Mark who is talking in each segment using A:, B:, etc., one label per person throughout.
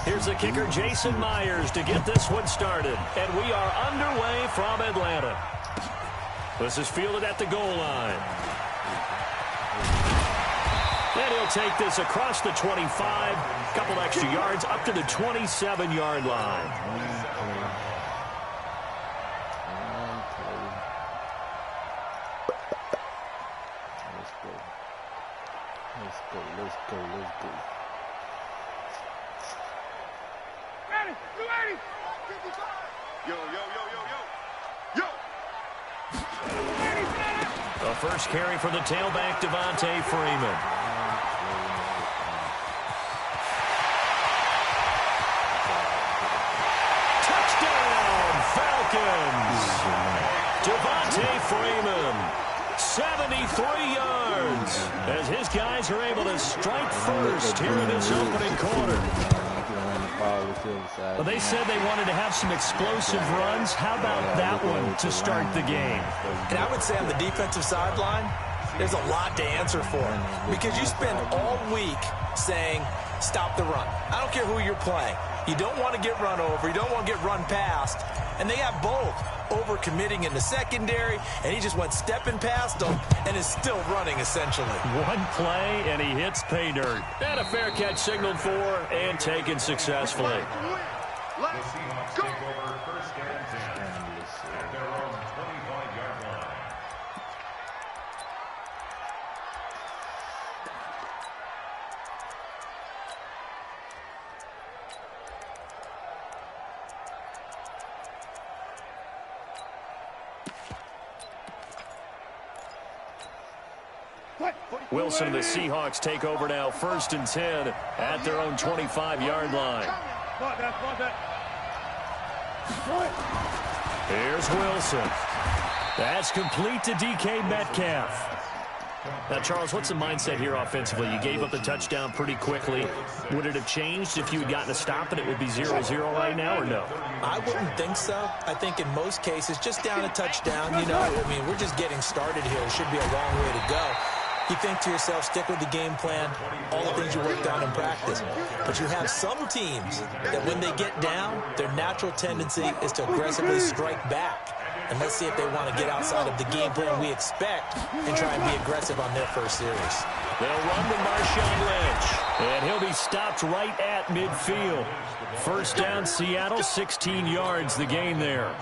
A: Here's the kicker, Jason Myers, to get this one started. And we are underway from Atlanta. This is fielded at the goal line. And he'll take this across the 25. Couple extra yards up to the 27-yard line.
B: Let's go.
C: Ready? You ready? Yo.
A: The first carry for the tailback, Devontae Freeman. Touchdown, Falcons! Devontae Freeman, 73 yards, as his guys are able to strike first here in this opening quarter. Well, they said they wanted to have some explosive runs. How about that one to start the game?
D: And I would say on the defensive sideline, there's a lot to answer for, because you spend all week saying, stop the run. I don't care who you're playing. You don't want to get run over. You don't want to get run past. And they have both. Over-committing in the secondary, and he just went stepping past them and is still running, essentially.
A: One play, and he hits pay dirt. And a fair catch signaled for and taken successfully.
C: Let's go.
A: Wilson and the Seahawks take over now, 1st and 10 at their own 25-yard line. Here's Wilson. That's complete to DK Metcalf. Now, Charles, what's the mindset here offensively? You gave up the touchdown pretty quickly. Would it have changed if you had gotten a stop and it would be 0-0 right now, or no?
D: I wouldn't think so. I think in most cases, just down a touchdown, we're just getting started here. It should be a long way to go. You think to yourself, stick with the game plan, all the things you worked on in practice. But you have some teams that when they get down, their natural tendency is to aggressively strike back. And let's see if they want to get outside of the game plan we expect and try and be aggressive on their first series.
A: They'll run with Marshawn Lynch, and he'll be stopped right at midfield. First down, Seattle, 16 yards the gain there.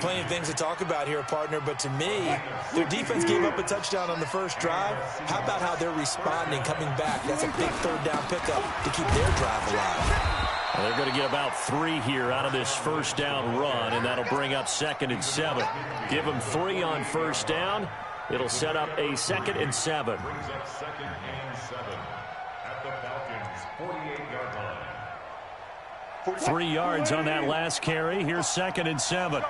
D: Plenty of things to talk about here, partner, but to me, their defense gave up a touchdown on the first drive. How about how they're responding, coming back? That's a big third down pickup to keep their drive alive.
A: Well, they're going to get about 3 here out of this first down run, and that'll bring up 2nd and 7. Give them 3 on first down. It'll set up a 2nd and 7.
E: Brings up 2nd and 7 at the Falcons' 48-yard line.
A: 3 yards on that last carry. Here's 2nd and 7.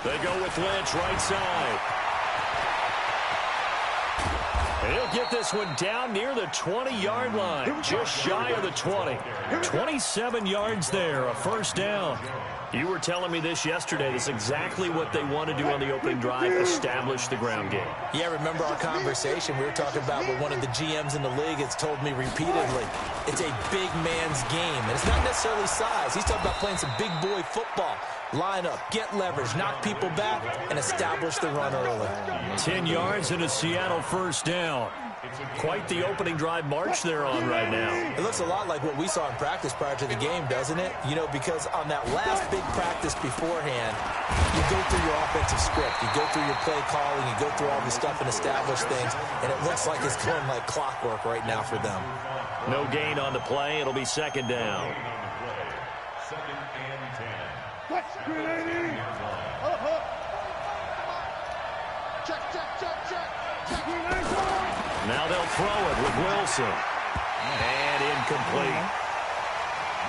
A: They go with Lynch right side. And he'll get this one down near the 20-yard line, just shy of the 20. 27 yards there, a first down. You were telling me this yesterday. That's exactly what they want to do on the opening drive, establish the ground game.
D: Yeah, remember our conversation. We were talking about what one of the GMs in the league has told me repeatedly. It's a big man's game, and it's not necessarily size. He's talking about playing some big boy football. Line up, get leverage, knock people back, and establish the run early.
A: 10 yards and a Seattle first down. Quite the opening drive march they're on right now.
D: It looks a lot like what we saw in practice prior to the game, doesn't it? Because on that last big practice beforehand, you go through your offensive script, you go through your play calling, you go through all the stuff and establish things, and it looks like it's going like clockwork right now for them.
A: No gain on the play. It'll be 2nd down.
E: 2nd and 10.
A: Now they'll throw it with Wilson. And incomplete.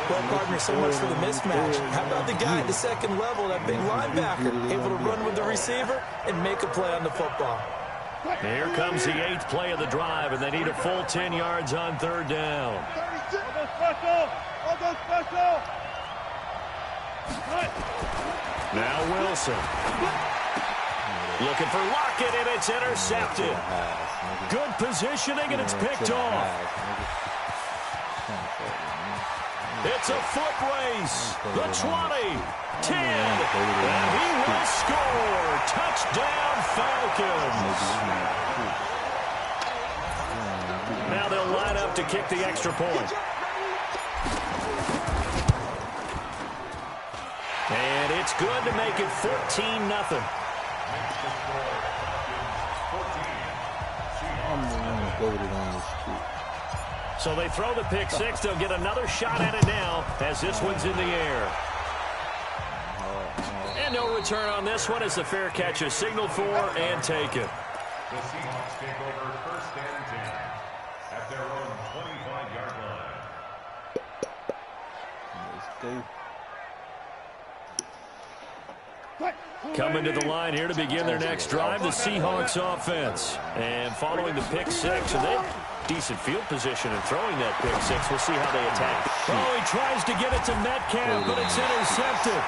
D: Well, partner, so much for the mismatch. How about the guy at the second level, that big linebacker, able to run with the receiver and make a play on the football?
A: Here comes the 8th play of the drive, and they need a full 10 yards on 3rd down. Now Wilson. Looking for Lockett, and it's intercepted. Good positioning, and it's picked off. It's a foot race. The 20, 10, and he will score. Touchdown, Falcons. Now they'll line up to kick the extra point. And it's good to make it 14-0. So they throw the pick six. They'll get another shot at it now as this one's in the air. And no return on this one as the fair catch is signaled for and taken.
E: The Seahawks take over first and 10 at their own 25-yard line.
A: Coming to the line here to begin their next drive, the Seahawks offense. And following the pick six, and they have decent field position in throwing that pick six. We'll see how they attack. Oh, he tries to get it to Metcalf, but it's intercepted.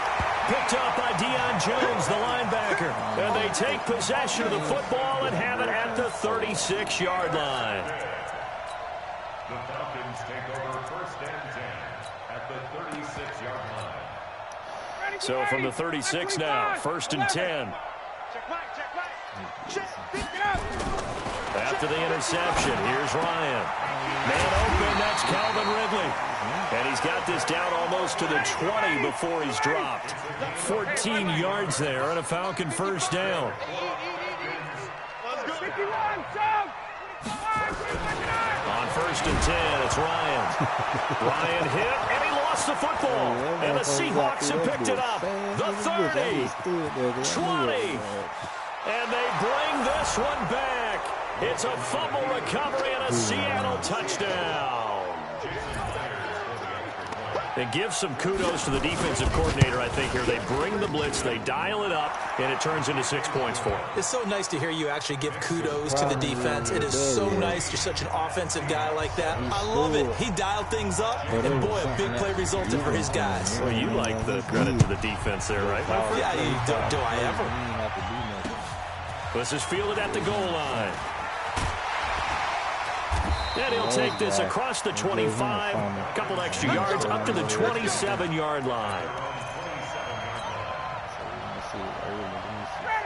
A: Picked up by Deion Jones, the linebacker. And they take possession of the football and have it at the 36-yard line.
E: The Falcons take over first and 10 at the 36-yard line.
A: So from the 36 now, first and 10. After the interception, here's Ryan. Man open, that's Calvin Ridley. And he's got this down almost to the 20 before he's dropped. 14 yards there and a Falcon first down. On first and 10, it's Ryan. Ryan hit, and he lost the football. And the Seahawks have picked it up. The 30, 20, and they bring this one back. It's a fumble recovery and a Seattle touchdown. And give some kudos to the defensive coordinator, I think, here. They bring the blitz, they dial it up, and it turns into 6 points for them.
D: It's so nice to hear you actually give kudos to the defense. It is so nice. You're such an offensive guy like that. I love it. He dialed things up, and boy, a big play resulted for his guys.
A: Well, you like the credit to the defense there, right?
D: Yeah, do I ever?
A: This is fielded at the goal line. And he'll take this across the 25, a couple extra yards up to the 27-yard line.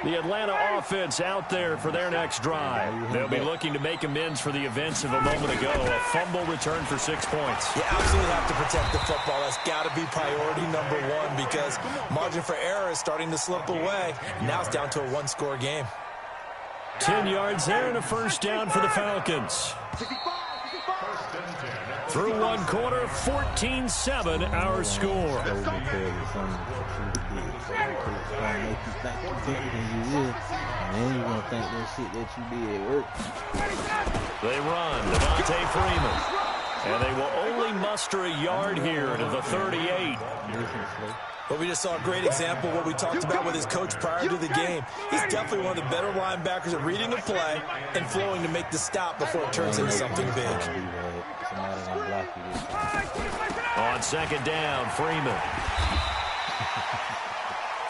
A: The Atlanta offense out there for their next drive. They'll be looking to make amends for the events of a moment ago. A fumble return for 6 points.
D: You absolutely have to protect the football. That's got to be priority number one because margin for error is starting to slip away. Now it's down to a one-score game.
A: 10 yards there and a first down for the Falcons. Through one quarter, 14-7 our score. They run, Devontae Freeman. And they will only muster a yard here to the 38.
D: But we just saw a great example of what we talked about with his coach prior to the game. He's definitely one of the better linebackers at reading a play and flowing to make the stop before it turns into something big.
A: On second down, Freeman.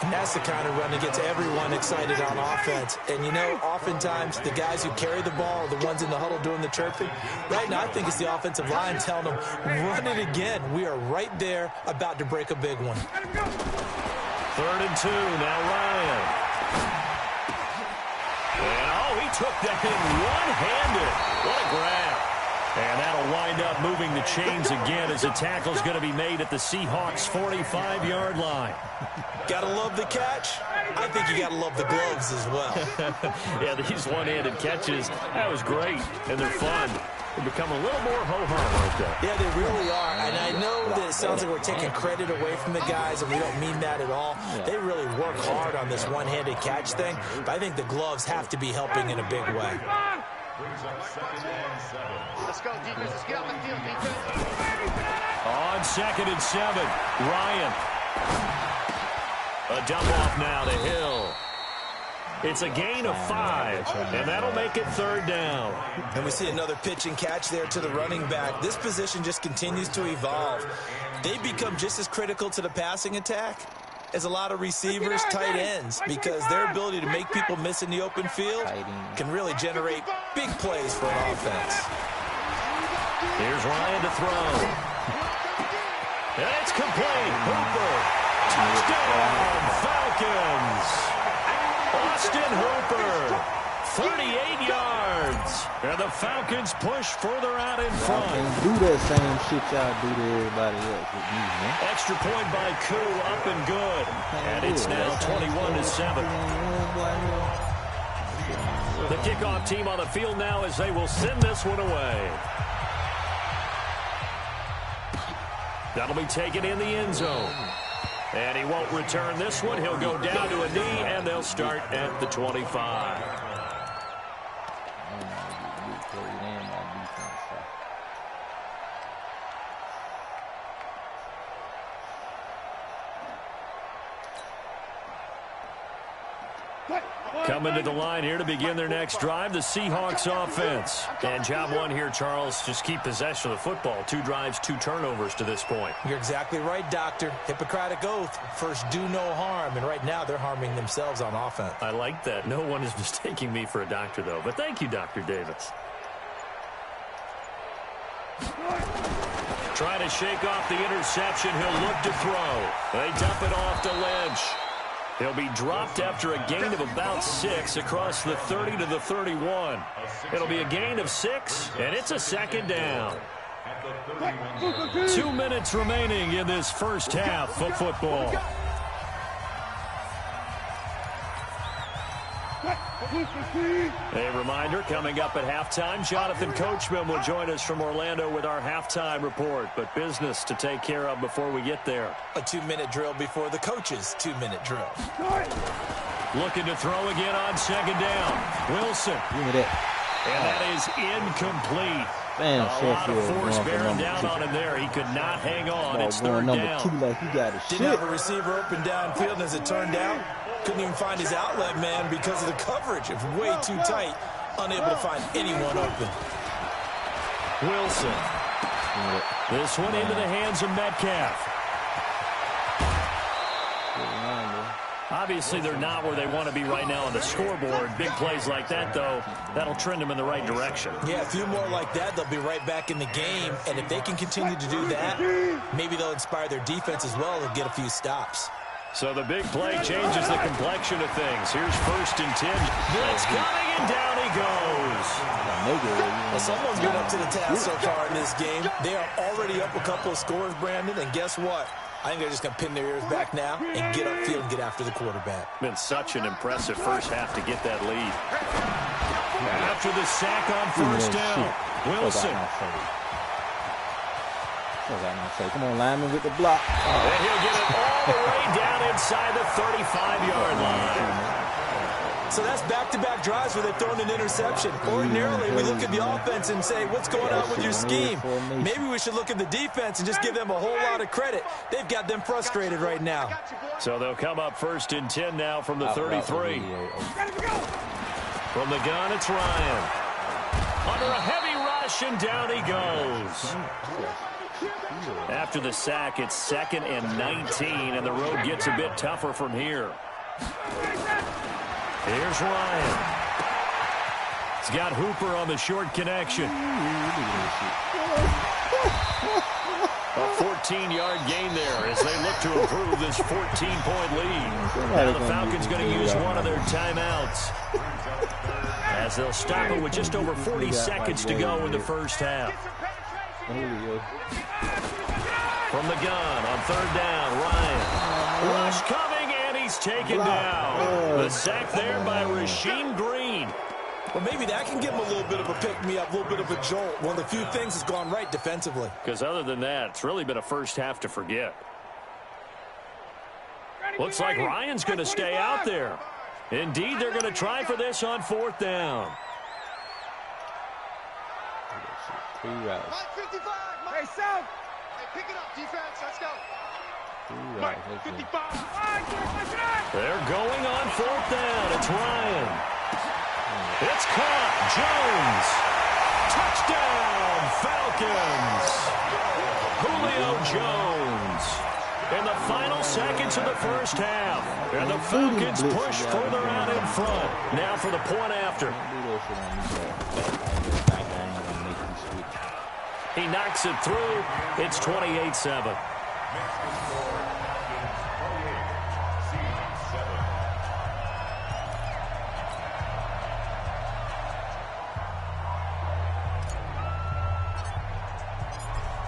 D: And that's the kind of run that gets everyone excited on offense. And, you know, oftentimes the guys who carry the ball are the ones in the huddle doing the chirping. Right now, I think it's the offensive line telling them, run it again. We are right there about to break a big one.
A: 3rd and 2, now Ryan. And, oh, he took that in one-handed. What a grab. And that'll wind up moving the chains again as the tackle's going to be made at the Seahawks' 45-yard line.
D: Gotta love the catch. I think you gotta love the gloves as well.
A: Yeah, these one-handed catches, that was great, and they're fun. They become a little more ho-hum, aren't they?
D: Yeah, they really are. And I know that it sounds like we're taking credit away from the guys, and we don't mean that at all. They really work hard on this one-handed catch thing, but I think the gloves have to be helping in a big way.
C: Let's go, defense. Let's get out the field, defense.
A: On 2nd and 7, Ryan. A dump off now to Hill. It's a gain of 5, and that'll make it 3rd down.
D: And we see another pitch and catch there to the running back. This position just continues to evolve. They become just as critical to the passing attack is a lot of receivers, tight ends, because their ability to make people miss in the open field can really generate big plays for an offense.
A: Here's Ryan to throw. And it's complete. Hooper. Touchdown, Falcons. Austin Hooper. 38 yards. And the Falcons push further out in front.
B: Can't do that same shit y'all do to everybody else with me, man.
A: Extra point by Koo, up and good. And it's now 21-7. The kickoff team on the field now as they will send this one away. That'll be taken in the end zone. And he won't return this one. He'll go down to a knee, and they'll start at the 25. Coming to the line here to begin their next drive, the Seahawks offense. And job one here, Charles, just keep possession of the football. 2 drives, 2 turnovers to this point.
D: You're exactly right, Doctor. Hippocratic oath. First, do no harm. And right now, they're harming themselves on offense.
A: I like that. No one is mistaking me for a doctor, though. But thank you, Dr. Davis. Trying to shake off the interception. He'll look to throw. They dump it off to Lynch. He'll be dropped after a gain of about 6 across the 30 to the 31. It'll be a gain of 6, and it's a second down. 2 minutes remaining in this first half of football. A reminder, coming up at halftime, Jonathan Coachman will join us from Orlando with our halftime report. But business to take care of before we get there.
D: A 2-minute drill before the coach's 2-minute drill.
A: Looking to throw again on second down. Wilson.
B: Give me that.
A: And that is incomplete.
B: Damn,
A: a lot of force bearing down on him there. He could not hang on. It's third down.
B: Like you got a
D: Didn't have a receiver open downfield, and as it turned out, couldn't even find his outlet man because of the coverage. It was way too tight, unable to find anyone open.
A: Wilson. This one into the hands of Metcalf. Obviously, they're not where they want to be right now on the scoreboard. Big plays like that, though, that'll trend them in the right direction.
D: Yeah, a few more like that, they'll be right back in the game. And if they can continue to do that, maybe they'll inspire their defense as well and get a few stops.
A: So the big play changes the complexion of things. Here's 1st and 10. Blitz coming, and down he goes.
D: Well, someone's been up to the task so far in this game. They are already up a couple of scores, Brandon, and guess what? I think they're just going to pin their ears back now and get upfield and get after the quarterback.
A: Been such an impressive first half to get that lead. After the sack on 1st down, Wilson.
B: Come on, lineman with the block.
A: And he'll get it all the way down inside the 35-yard line.
D: So that's back-to-back drives where they've thrown an interception. Ordinarily, we look at the offense and say, what's going on with your scheme? Maybe we should look at the defense and just give them a whole lot of credit. They've got them frustrated right now.
A: So they'll come up 1st and 10 now from the 33. From the gun, it's Ryan. Under a heavy rush, and down he goes. After the sack, it's 2nd and 19, and the road gets a bit tougher from here. Here's Ryan. He's got Hooper on the short connection. A 14-yard gain there as they look to improve this 14-point lead. Now the Falcons going to use one of their timeouts as they'll stop it with just over 40 seconds to go in the first half. From the gun on 3rd down, Ryan. Rush coming, and he's taken down. The sack there by Rasheem Green.
D: Well, maybe that can give him a little bit of a pick-me-up, a little bit of a jolt. One of the few things that's gone right defensively.
A: Because other than that, it's really been a first half to forget. Looks like Ryan's going to stay out there. Indeed, they're going to try for this on 4th down.
B: 3 routes.
C: 55. Hey, South. Hey, pick it up, defense. Let's go.
B: 3 routes.
C: 55.
A: They're going on 4th down. It's Ryan. It's caught. Jones. Touchdown, Falcons. Julio Jones. in the final seconds of the first half. And the Falcons push further out in front. Now for the point after. He knocks it through. It's 28-7.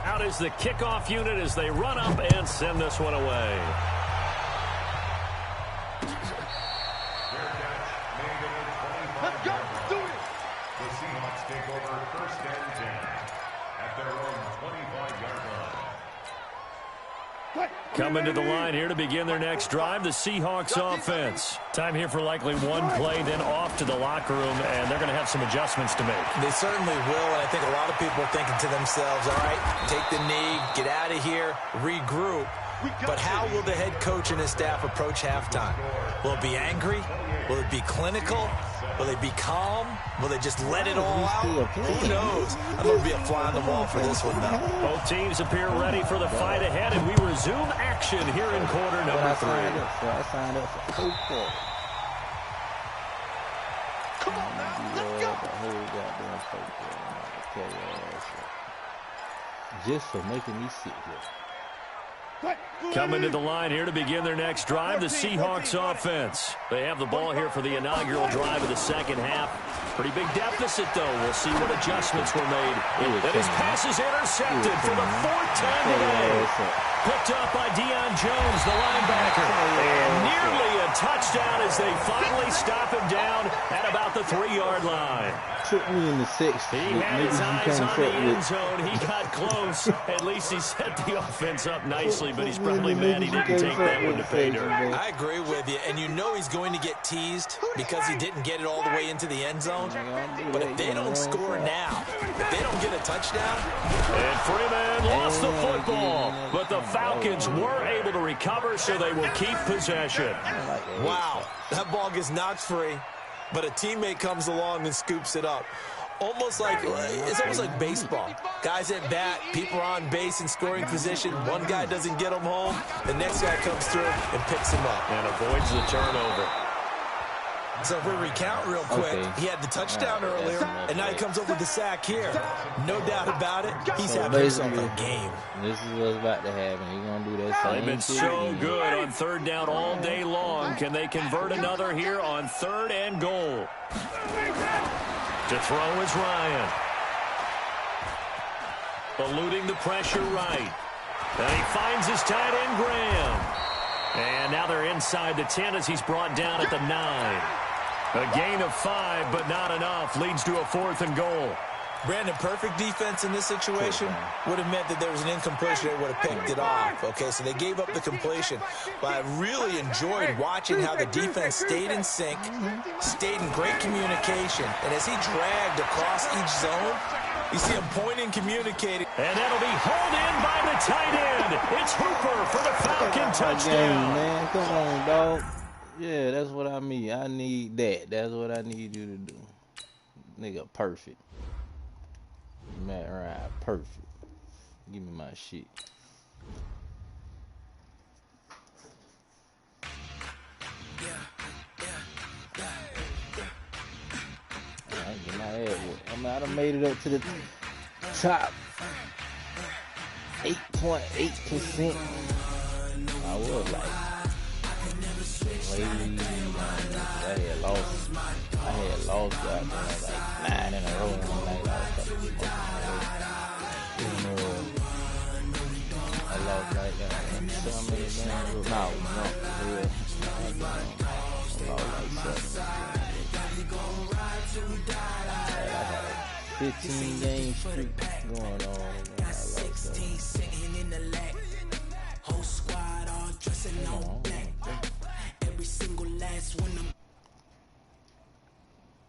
A: Out is the kickoff unit as they run up and send this one away.
C: Let's go. Do it.
E: The Seahawks take over first and 10 at their own 25-yard line.
A: Coming to the line here to begin their next drive, the Seahawks offense. Time here for likely one play, then off to the locker room, and they're going to have some adjustments to make.
D: They certainly will, and I think a lot of people are thinking to themselves, all right, take the knee, get out of here, regroup. But how will the head coach and his staff approach halftime? Will it be angry? Will it be clinical? Will they be calm? Will they just let it all out? Who knows? I'm going to be a fly on the wall for this one, though.
A: Both teams appear ready for the fight ahead, and we resume action here in quarter number 3.
B: I signed up for football.
C: Come on now, let's go.
B: The whole goddamn football. Just for making me sick here.
A: Coming to the line here to begin their next drive, the Seahawks offense. They have the ball here for the inaugural drive of the second half. Pretty big deficit, though. We'll see what adjustments were made. And his pass is intercepted for the 4th time today. Picked up by Deion Jones, the linebacker. And nearly a touchdown as they finally stop him down at about the 3-yard line.
B: Took me in the 6th.
A: He had his eyes on the end zone. He got close. At least he set the offense up nicely, but he's probably mad he didn't take that one to pay dirt.
D: I agree with you, and you know he's going to get teased because he didn't get it all the way into the end zone. But if they don't score now, if they don't get a touchdown.
A: And Freeman lost the football, but the Falcons were able to recover, so they will keep possession.
D: Wow, that ball gets knocked free, but a teammate comes along and scoops it up. It's almost like baseball. Guys at bat, people are on base in scoring position. One guy doesn't get him home. The next guy comes through and picks him up.
A: And avoids the turnover.
D: So if we recount real quick, he had the touchdown earlier, and now he comes up with the sack here. No doubt about it, he's having himself a game.
B: This is what's about to happen. He's going to do that same
A: They've been so good on 3rd down all day long. Can they convert another here on 3rd and goal? To throw is Ryan. Eluding the pressure right. And he finds his tight end, Graham. And now they're inside the 10 as he's brought down at the 9. A gain of 5, but not enough. Leads to a 4th and goal.
D: Brandon, perfect defense in this situation would have meant that there was an incompletion. They would have picked it off. Okay, so they gave up the completion. But I really enjoyed watching how the defense stayed in sync, stayed in great communication. And as he dragged across each zone, you see him pointing, communicating.
A: And that'll be hauled in by the tight end. It's Hooper for the Falcon touchdown.
B: Man, come on, dog. Yeah, that's what I mean. I need that. That's what I need you to do. Nigga, perfect. Matt Ryan, perfect. Give me my shit. I get my head whooped. I done made it up to the top 8.8%. I was like, lately, I had lost like 9 in a row. I lost like so many games. No, yeah. I lost like 7. I had a 15-game streak going on. I lost 7.